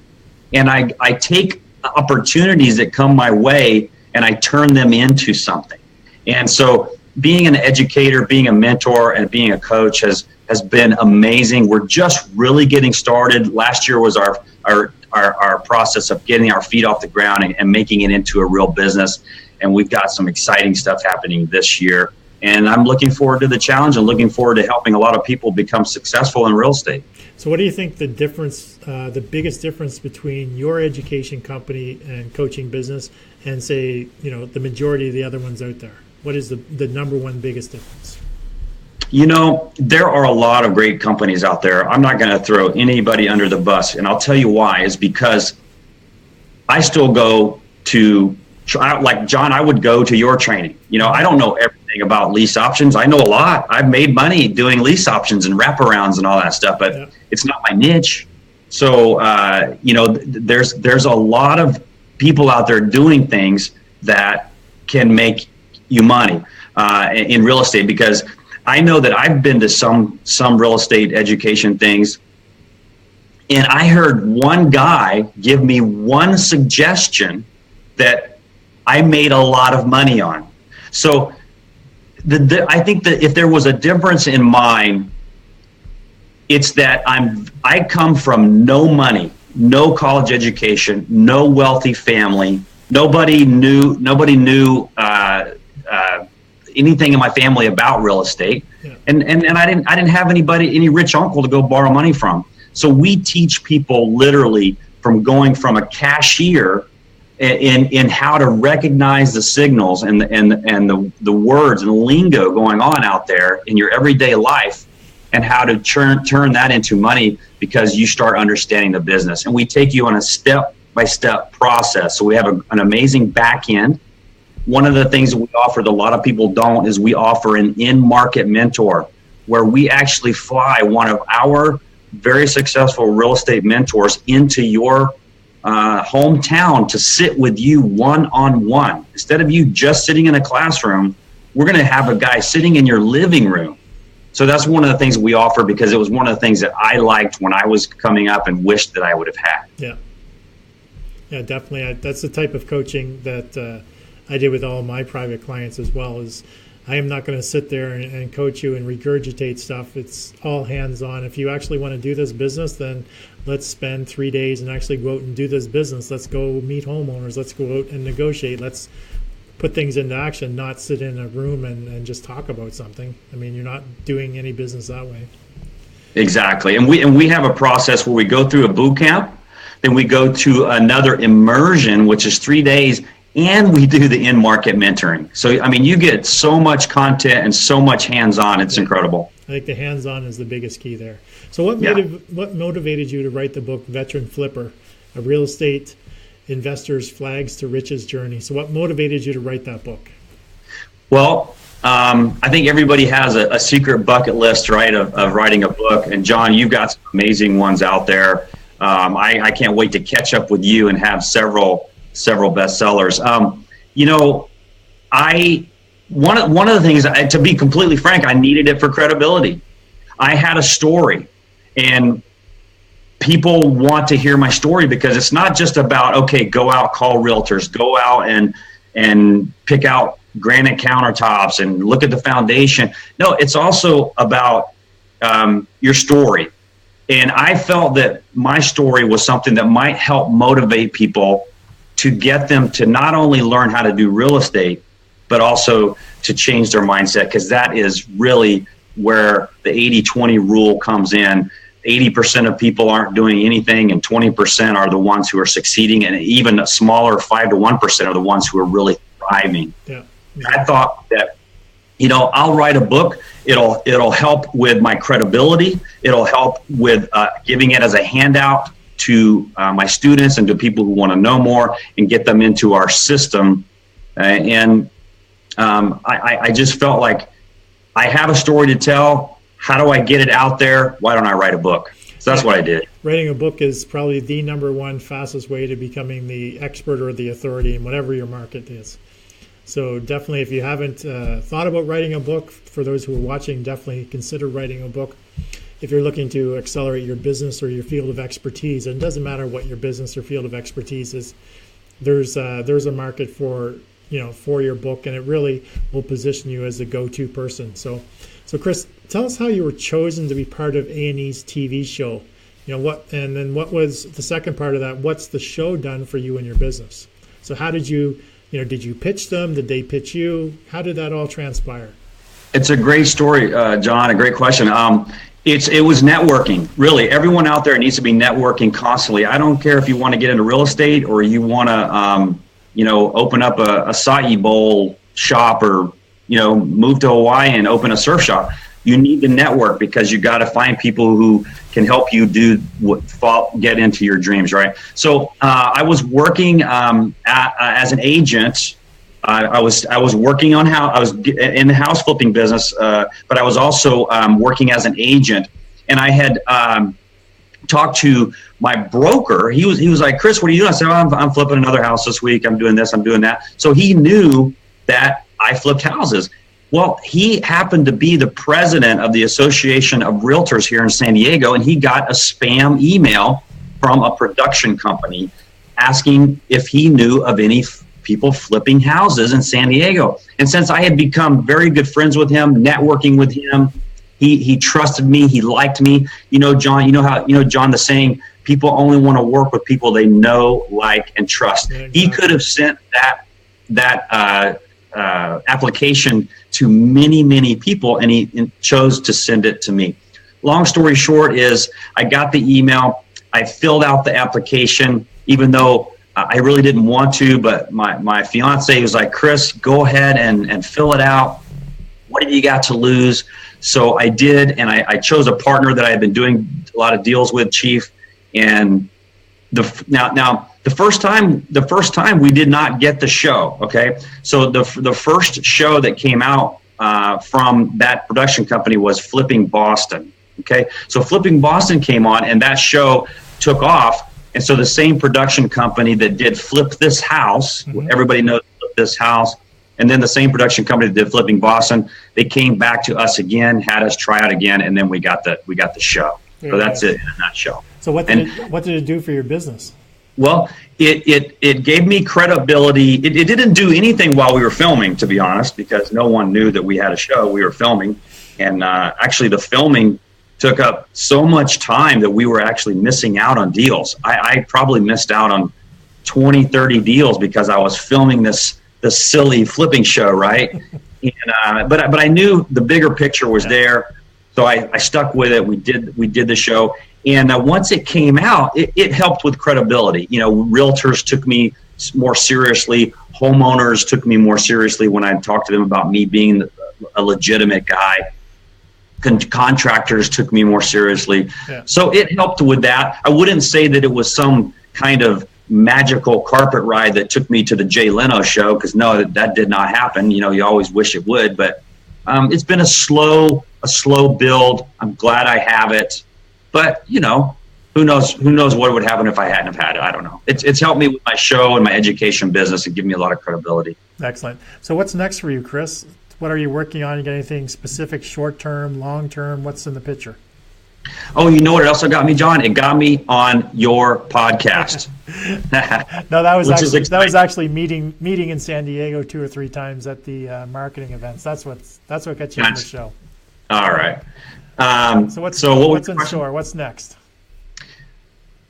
and I take opportunities that come my way and I turn them into something. And so being an educator, being a mentor, and being a coach has been amazing. We're just really getting started. Last year was our process of getting our feet off the ground and making it into a real business. And we've got some exciting stuff happening this year. And I'm looking forward to the challenge and looking forward to helping a lot of people become successful in real estate. So what do you think the difference, the biggest difference between your education company and coaching business and, say, the majority of the other ones out there? What is the number one biggest difference? There are a lot of great companies out there. I'm not going to throw anybody under the bus. And I'll tell you why, is because I still go to, like John, I would go to your training. I don't know everything about lease options. I know a lot. I've made money doing lease options and wraparounds and all that stuff, but it's not my niche. So, there's a lot of people out there doing things that can make you money in real estate, because I know that I've been to some real estate education things, and I heard one guy give me one suggestion that I made a lot of money on. So I think that if there was a difference in mine, it's that I come from no money, no college education, no wealthy family. Nobody knew anything in my family about real estate. Yeah. And I didn't have any rich uncle to go borrow money from. So we teach people literally from going from a cashier in how to recognize the signals and the words and the lingo going on out there in your everyday life, and how to turn that into money because you start understanding the business. And we take you on a step-by-step process. So we have an amazing back end. One of the things that we offer that a lot of people don't is we offer an in-market mentor, where we actually fly one of our very successful real estate mentors into your hometown to sit with you one-on-one. Instead of you just sitting in a classroom, we're going to have a guy sitting in your living room. So that's one of the things we offer, because it was one of the things that I liked when I was coming up and wished that I would have had. Yeah, definitely. That's the type of coaching that I did with all my private clients as well. Is I am not going to sit there and coach you and regurgitate stuff. It's all hands-on. If you actually want to do this business, then let's spend 3 days and actually go out and do this business. Let's go meet homeowners. Let's go out and negotiate. Let's put things into action, not sit in a room and just talk about something. I mean, you're not doing any business that way. Exactly. And we have a process where we go through a boot camp, then we go to another immersion, which is 3 days, and we do the in-market mentoring. So, I mean, you get so much content and so much hands-on. It's incredible. I think the hands-on is the biggest key there. So what motivated you to write the book Veteran Flipper, a real estate investor's flags to riches journey? So what motivated you to write that book? Well, I think everybody has a secret bucket list, right, of writing a book. And John, you've got some amazing ones out there. I can't wait to catch up with you and have several bestsellers. One of the things, to be completely frank, I needed it for credibility. I had a story, and people want to hear my story, because it's not just about, okay, go out, call realtors, go out and pick out granite countertops and look at the foundation. No, it's also about your story. And I felt that my story was something that might help motivate people to get them to not only learn how to do real estate, but also to change their mindset, because that is really where the 80-20 rule comes in. 80% of people aren't doing anything, and 20% are the ones who are succeeding, and even a smaller 5 to 1% are the ones who are really thriving. Yeah. I thought that, I'll write a book. It'll help with my credibility. It'll help with giving it as a handout to my students and to people who want to know more and get them into our system. I just felt like I have a story to tell. How do I get it out there? Why don't I write a book? So that's what I did. Writing a book is probably the number one fastest way to becoming the expert or the authority in whatever your market is. So definitely, if you haven't thought about writing a book, for those who are watching, definitely consider writing a book. If you're looking to accelerate your business or your field of expertise, and it doesn't matter what your business or field of expertise is, there's a market for your book, and it really will position you as a go-to person. So Chris, tell us how you were chosen to be part of A&E's TV show. And then what was the second part of that? What's the show done for you and your business? So how did you pitch them? Did they pitch you? How did that all transpire? It's a great story, John. A great question. It was networking. Really, everyone out there needs to be networking constantly. I don't care if you want to get into real estate or you want to, open up a acai bowl shop or, move to Hawaii and open a surf shop. You need to network because you got to find people who can help you get into your dreams, right? So I was working as an agent. I was working on I was in the house flipping business, but I was also working as an agent. And I had talked to my broker. He was like, Chris, what are you doing? I said, I'm flipping another house this week. I'm doing this. I'm doing that. So he knew that I flipped houses. Well, he happened to be the president of the Association of Realtors here in San Diego, and he got a spam email from a production company asking if he knew of any people flipping houses in San Diego. And since I had become very good friends with him, networking with him, he trusted me, he liked me. John, John, the saying, people only want to work with people they know, like, and trust. Yeah, exactly. He could have sent that application to many, many people, and he chose to send it to me. Long story short is I got the email, I filled out the application, even though I really didn't want to, but my fiance was like, Chris, go ahead and fill it out. What have you got to lose? So I did, and I chose a partner that I had been doing a lot of deals with, Chief. And the first time we did not get the show. Okay, so the first show that came out from that production company was Flipping Boston. Okay, so Flipping Boston came on, and that show took off. And so the same production company that did Flip This House, everybody knows Flip This House, and then the same production company that did Flipping Boston, they came back to us again, had us try out again, and then we got the show. Very so that's nice. It in a nutshell. So what did it do for your business? Well, it gave me credibility. It didn't do anything while we were filming, to be honest, because no one knew that we had a show. We were filming, and actually the filming took up so much time that we were actually missing out on deals. I probably missed out on 20, 30 deals because I was filming this silly flipping show, right? And, but I knew the bigger picture was there, so I stuck with it. We did the show. And once it came out, it helped with credibility. Realtors took me more seriously. Homeowners took me more seriously when I talked to them about me being a legitimate guy. Contractors took me more seriously. Yeah. So it helped with that. I wouldn't say that it was some kind of magical carpet ride that took me to the Jay Leno show, because no, that did not happen. You always wish it would, but it's been a slow build. I'm glad I have it. But, who knows what would happen if I hadn't have had it. I don't know. It's helped me with my show and my education business and given me a lot of credibility. Excellent. So what's next for you, Chris? What are you working on? You got anything specific, short-term, long-term? What's in the picture? Oh, you know what also got me, John? It got me on your podcast. No, that was actually meeting in San Diego 2 or 3 times at the marketing events. That's what got you on the show. All right. So what's in store? What's next?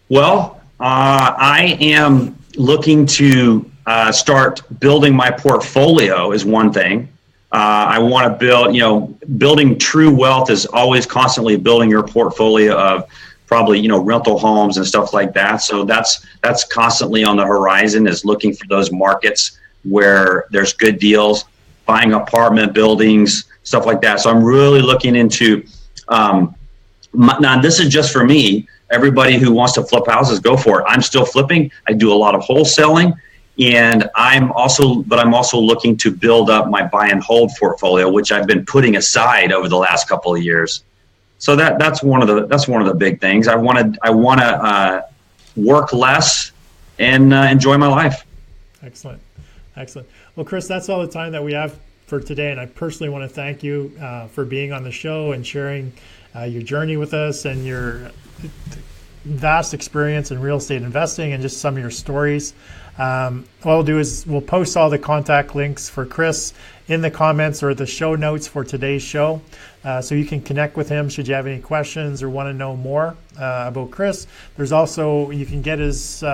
Well, I am looking to start building my portfolio is one thing. I want to build, building true wealth is always constantly building your portfolio of probably, rental homes and stuff like that. So that's constantly on the horizon, is looking for those markets where there's good deals, buying apartment buildings, stuff like that. So I'm really looking into, now this is just for me. Everybody who wants to flip houses, go for it. I'm still flipping. I do a lot of wholesaling. And I'm also looking to build up my buy and hold portfolio, which I've been putting aside over the last couple of years. So that's one of the big things. I want to work less and enjoy my life. Excellent. Excellent. Well, Chris, that's all the time that we have for today. And I personally want to thank you for being on the show and sharing your journey with us and your vast experience in real estate investing and just some of your stories. What we'll do is we'll post all the contact links for Chris in the comments or the show notes for today's show. So you can connect with him should you have any questions or want to know more about Chris. There's also, you can get his,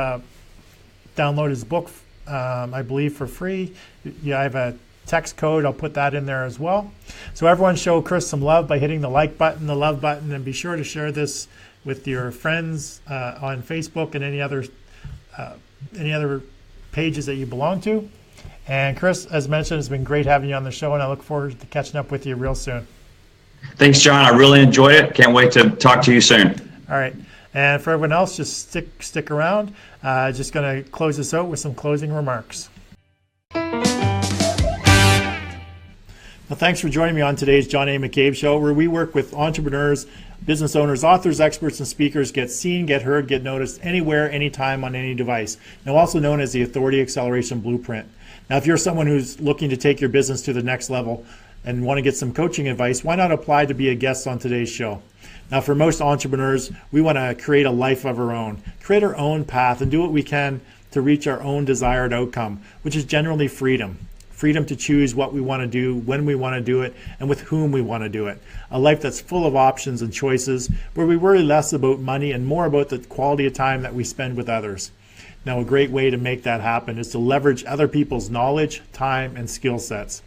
download his book, I believe for free. Yeah, I have a text code. I'll put that in there as well. So everyone show Chris some love by hitting the like button, the love button, and be sure to share this with your friends on Facebook and any other pages that you belong to. And Chris, as mentioned, it's been great having you on the show, and I look forward to catching up with you real soon. Thanks, John. I really enjoyed it. Can't wait to talk to you soon. All right. And for everyone else, just stick around. Just going to close this out with some closing remarks. Well, thanks for joining me on today's John A. McCabe Show, where we work with entrepreneurs, business owners, authors, experts, and speakers get seen, get heard, get noticed anywhere, anytime, on any device. Now, also known as the Authority Acceleration Blueprint. Now, if you're someone who's looking to take your business to the next level and want to get some coaching advice, why not apply to be a guest on today's show? Now, for most entrepreneurs, we want to create a life of our own, create our own path, and do what we can to reach our own desired outcome, which is generally freedom. Freedom to choose what we want to do, when we want to do it, and with whom we want to do it. A life that's full of options and choices, where we worry less about money and more about the quality of time that we spend with others. Now, a great way to make that happen is to leverage other people's knowledge, time, and skill sets.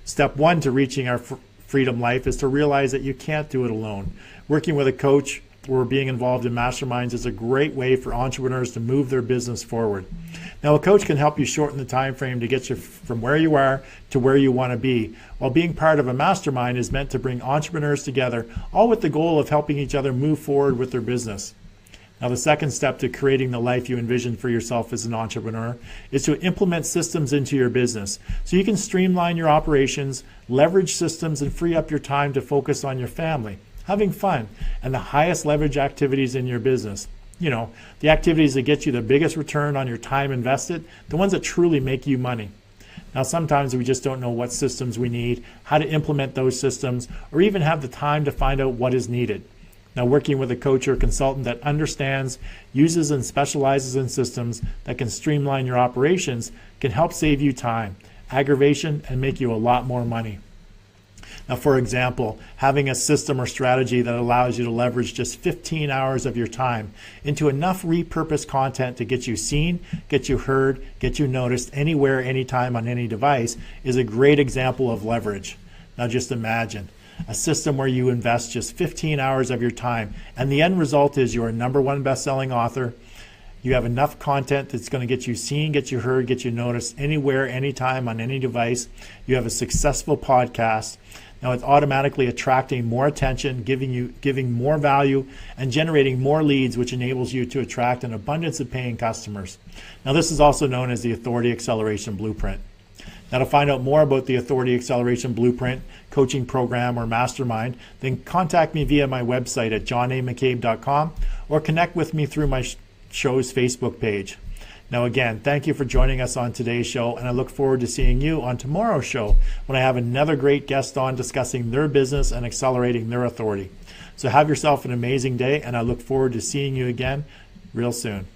Step one to reaching our freedom life is to realize that you can't do it alone. Working with a coach or being involved in masterminds is a great way for entrepreneurs to move their business forward. Now, a coach can help you shorten the time frame to get you from where you are to where you want to be, while being part of a mastermind is meant to bring entrepreneurs together, all with the goal of helping each other move forward with their business. Now, the second step to creating the life you envision for yourself as an entrepreneur is to implement systems into your business so you can streamline your operations, leverage systems, and free up your time to focus on your family, having fun, and the highest leverage activities in your business. You know, the activities that get you the biggest return on your time invested, the ones that truly make you money. Now, sometimes we just don't know what systems we need, how to implement those systems, or even have the time to find out what is needed. Now, working with a coach or consultant that understands, uses, and specializes in systems that can streamline your operations can help save you time, aggravation, and make you a lot more money. Now, for example, having a system or strategy that allows you to leverage just 15 hours of your time into enough repurposed content to get you seen, get you heard, get you noticed anywhere, anytime, on any device is a great example of leverage. Now, just imagine a system where you invest just 15 hours of your time, and the end result is you're a #1 best-selling author. You have enough content that's going to get you seen, get you heard, get you noticed anywhere, anytime, on any device. You have a successful podcast. Now, it's automatically attracting more attention, giving more value, and generating more leads, which enables you to attract an abundance of paying customers. Now, this is also known as the Authority Acceleration Blueprint. Now, to find out more about the Authority Acceleration Blueprint coaching program or mastermind, then contact me via my website at johnamccabe.com or connect with me through my show's Facebook page. Now, again, thank you for joining us on today's show, and I look forward to seeing you on tomorrow's show when I have another great guest on discussing their business and accelerating their authority. So have yourself an amazing day, and I look forward to seeing you again real soon.